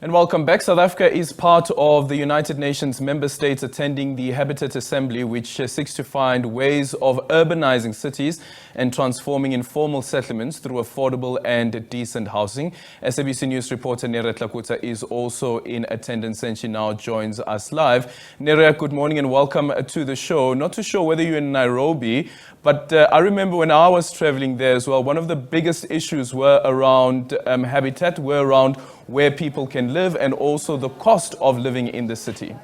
And welcome back. South Africa is part of the United Nations member states attending the Habitat Assembly, which seeks to find ways of urbanizing cities and transforming informal settlements through affordable and decent housing. SABC News reporter Neria Hlakotsa is also in attendance and she now joins us live. Neria, good morning and welcome to the show. Not too sure whether you're in Nairobi, but I remember when I was traveling there as well, one of the biggest issues were around habitat, were around where people can live and also the cost of living in the city.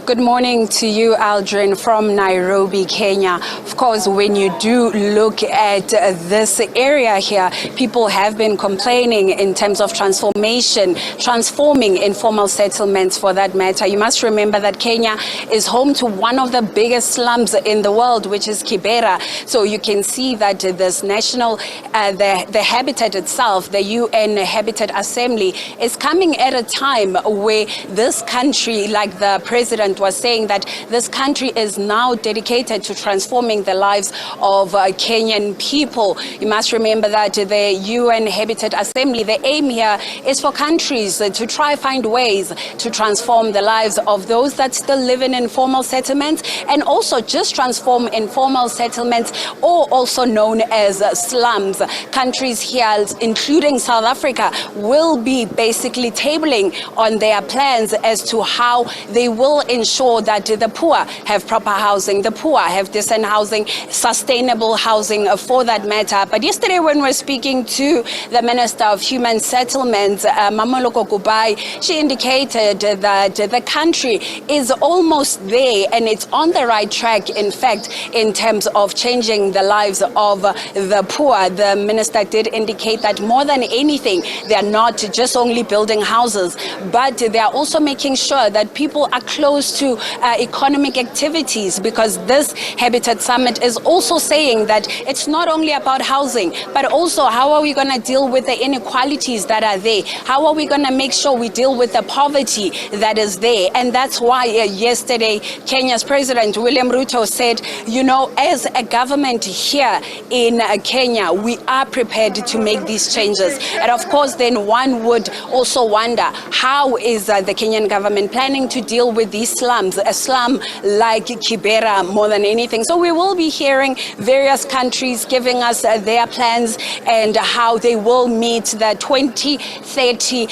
Good morning to you, Aldrin, from Nairobi, Kenya. Of course, when you do look at this area here, people have been complaining in terms of transforming informal settlements for that matter. You must remember that Kenya is home to one of the biggest slums in the world, which is Kibera. So you can see that this national, the habitat itself, the UN Habitat Assembly, is coming at a time where this country, like the president was saying, that this country is now dedicated to transforming the lives of Kenyan people. You must remember that the UN Habitat Assembly, the aim here is for countries to try find ways to transform the lives of those that still live in informal settlements and also just transform informal settlements, or also known as slums. Countries here, including South Africa, will be basically tabling on their plans as to how they will ensure that the poor have proper housing, the poor have decent housing, sustainable housing for that matter. But yesterday when we were speaking to the Minister of Human Settlements, Mamoloko Kubai, she indicated that the country is almost there and it's on the right track, in fact, in terms of changing the lives of the poor. The minister did indicate that more than anything, they are not just only building houses, but they are also making sure that people are close to economic activities, because this Habitat Summit is also saying that it's not only about housing, but also how are we going to deal with the inequalities that are there? How are we going to make sure we deal with the poverty that is there? And that's why yesterday Kenya's President William Ruto said, you know, as a government here in Kenya, we are prepared to make these changes. And of course, then one would also wonder, how is the Kenyan government planning to deal with these slums, a slum like Kibera more than anything? So we will be hearing various countries giving us their plans and how they will meet the 2030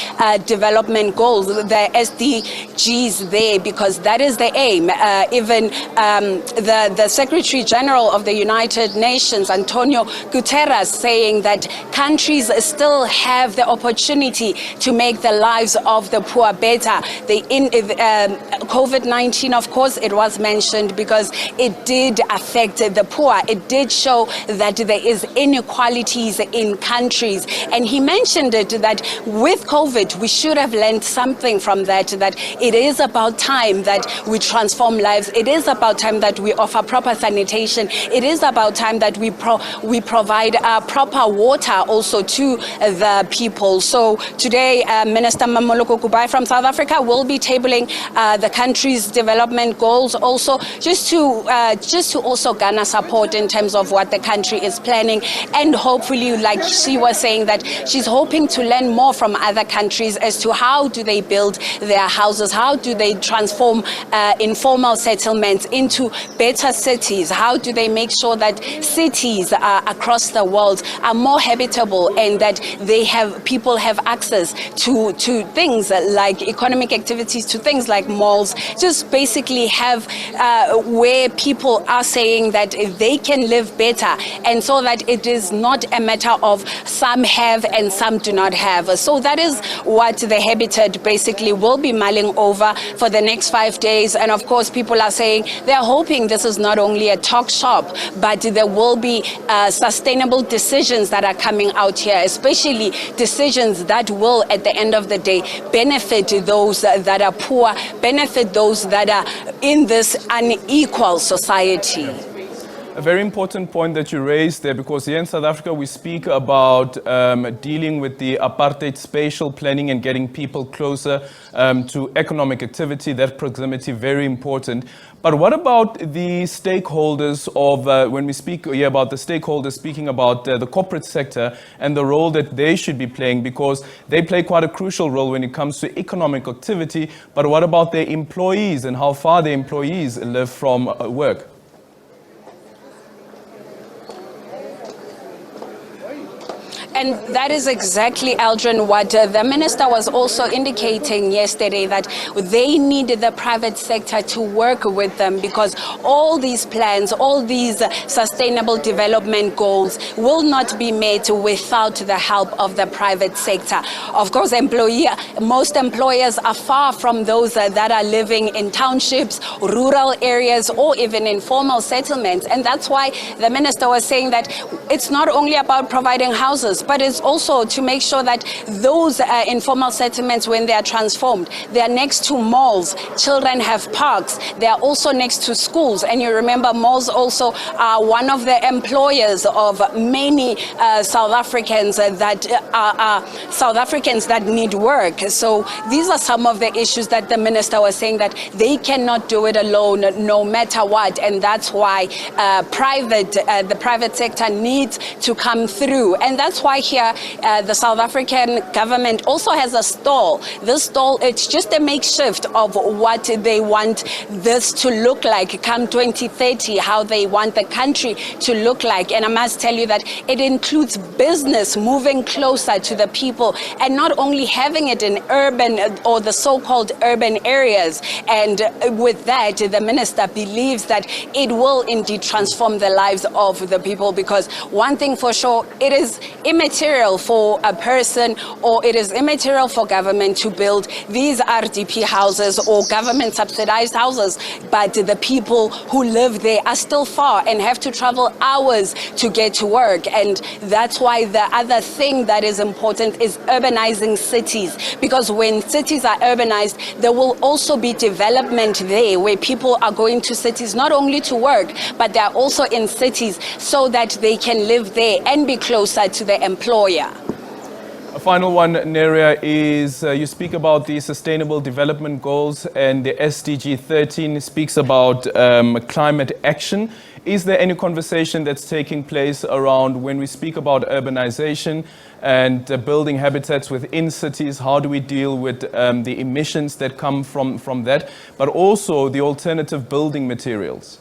development goals, the SDGs there, because that is the aim. Even the Secretary General of the United Nations, Antonio Guterres, saying that countries still have the opportunity to make the lives of the poor better. COVID-19, of course, it was mentioned because it did affect the poor. It did show that there is inequalities in countries. And he mentioned it that with COVID, we should have learned something from that, that it is about time that we transform lives. It is about time that we offer proper sanitation. It is about time that we provide proper water also to the people. So today, Minister Mamoloko Kubai from South Africa will be tabling the country's development goals, also just to also garner support in terms of what the country is planning, and hopefully, like she was saying, that she's hoping to learn more from other countries as to how do they build their houses, how do they transform informal settlements into better cities, how do they make sure that cities across the world are more habitable and that people have access to things like economic activities, to things like malls, just basically have where people are saying that they can live better, and so that it is not a matter of some have and some do not have. So that is what the Habitat basically will be mulling over for the next 5 days. And of course, people are saying they're hoping this is not only a talk shop, but there will be sustainable decisions that are coming out here, especially decisions that will, at the end of the day, benefit those that are poor, benefit those that are in this unequal society. A very important point that you raised there, because here in South Africa we speak about dealing with the apartheid spatial planning and getting people closer to economic activity. That proximity, very important. But what about the stakeholders of, when we speak here about the stakeholders, speaking about the corporate sector and the role that they should be playing, because they play quite a crucial role when it comes to economic activity. But what about their employees and how far their employees live from work? And that is exactly, Aldrin, what the minister was also indicating yesterday, that they need the private sector to work with them, because all these plans, all these sustainable development goals will not be met without the help of the private sector. Of course, most employers are far from those that are living in townships, rural areas, or even informal settlements. And that's why the minister was saying that it's not only about providing houses, but it's also to make sure that those informal settlements, when they are transformed, they are next to malls, children have parks, they are also next to schools. And you remember, malls also are one of the employers of many South Africans that are South Africans that need work. So these are some of the issues that the minister was saying, that they cannot do it alone no matter what. And that's why the private sector needs to come through. And that's why here the South African government also has a stall. This stall, it's just a makeshift of what they want this to look like come 2030, how they want the country to look like. And I must tell you that it includes business moving closer to the people, and not only having it in urban or the so-called urban areas. And with that, the minister believes that it will indeed transform the lives of the people, because one thing for sure, it is immaterial for a person, or it is immaterial for government to build these RDP houses or government subsidized houses, but the people who live there are still far and have to travel hours to get to work. And that's why the other thing that is important is urbanizing cities, because when cities are urbanized, there will also be development there, where people are going to cities not only to work, but they are also in cities so that they can live there and be closer to the employer. A final one, Neria, is you speak about the Sustainable Development Goals, and the SDG 13 speaks about climate action. Is there any conversation that's taking place around when we speak about urbanization and building habitats within cities? How do we deal with the emissions that come from that, but also the alternative building materials?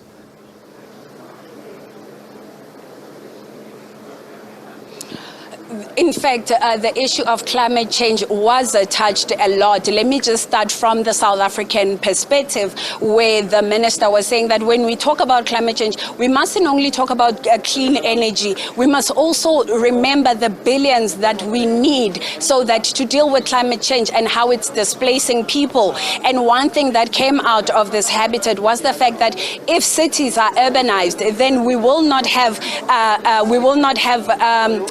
In fact, the issue of climate change was touched a lot. Let me just start from the South African perspective, where the minister was saying that when we talk about climate change, we mustn't only talk about clean energy. We must also remember the billions that we need so that to deal with climate change and how it's displacing people. And one thing that came out of this habitat was the fact that if cities are urbanized, then we will not have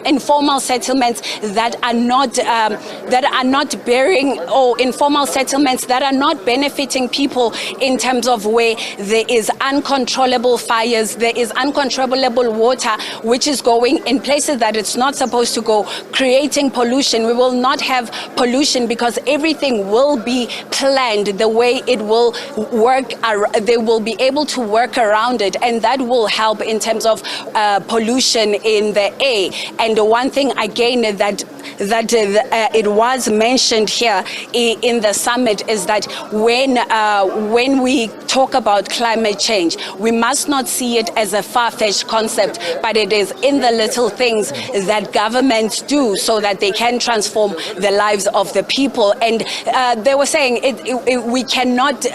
informal settlements that are not bearing, or informal settlements that are not benefiting people, in terms of where there is uncontrollable fires, there is uncontrollable water which is going in places that it's not supposed to go, creating pollution. We will not have pollution because everything will be planned the way it will work. They will be able to work around it, and that will help in terms of pollution in the air. And the one thing again that it was mentioned here in the summit is that when we talk about climate change, we must not see it as a far-fetched concept, but it is in the little things that governments do so that they can transform the lives of the people. And they were saying we cannot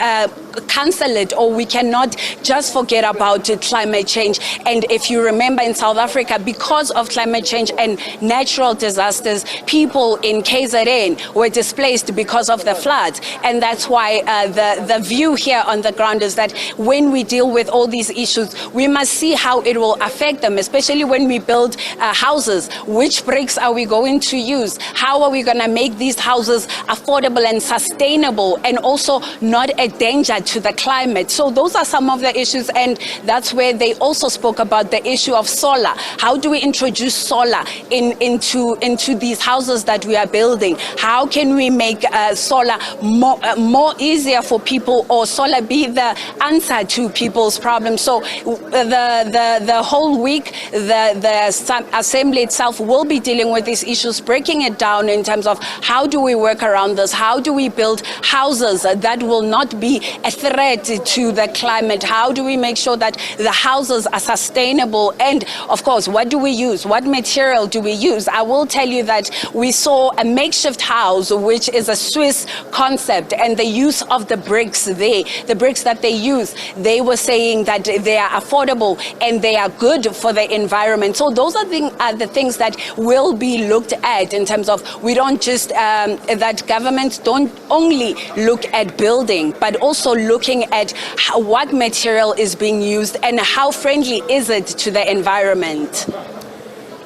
cancel it, or we cannot just forget about climate change. And if you remember, in South Africa, because of climate change and natural disasters, people in KZN were displaced because of the floods. And that's why the view here on the ground is that when we deal with all these issues, we must see how it will affect them, especially when we build houses. Which bricks are we going to use? How are we going to make these houses affordable and sustainable, and also not a danger answer to the climate. So those are some of the issues, and that's where they also spoke about the issue of solar. How do we introduce solar into these houses that we are building? How can we make solar more easier for people, or solar be the answer to people's problems? So the whole week, the assembly itself will be dealing with these issues, breaking it down in terms of how do we work around this? How do we build houses that will not be a threat to the climate? How do we make sure that the houses are sustainable? And of course, what do we use? What material do we use? I will tell you that we saw a makeshift house, which is a Swiss concept, and the use of the bricks there, the bricks that they use, they were saying that they are affordable and they are good for the environment. So those are the things that will be looked at in terms of, we don't just, that governments don't only look at building, but also looking at what material is being used and how friendly is it to the environment.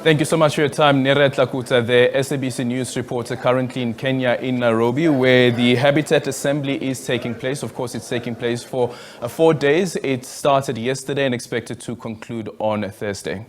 Thank you so much for your time, Neria Hlakotsa, the SABC News reporter currently in Kenya, in Nairobi, where the Habitat Assembly is taking place. Of course, it's taking place for 4 days. It started yesterday and expected to conclude on Thursday.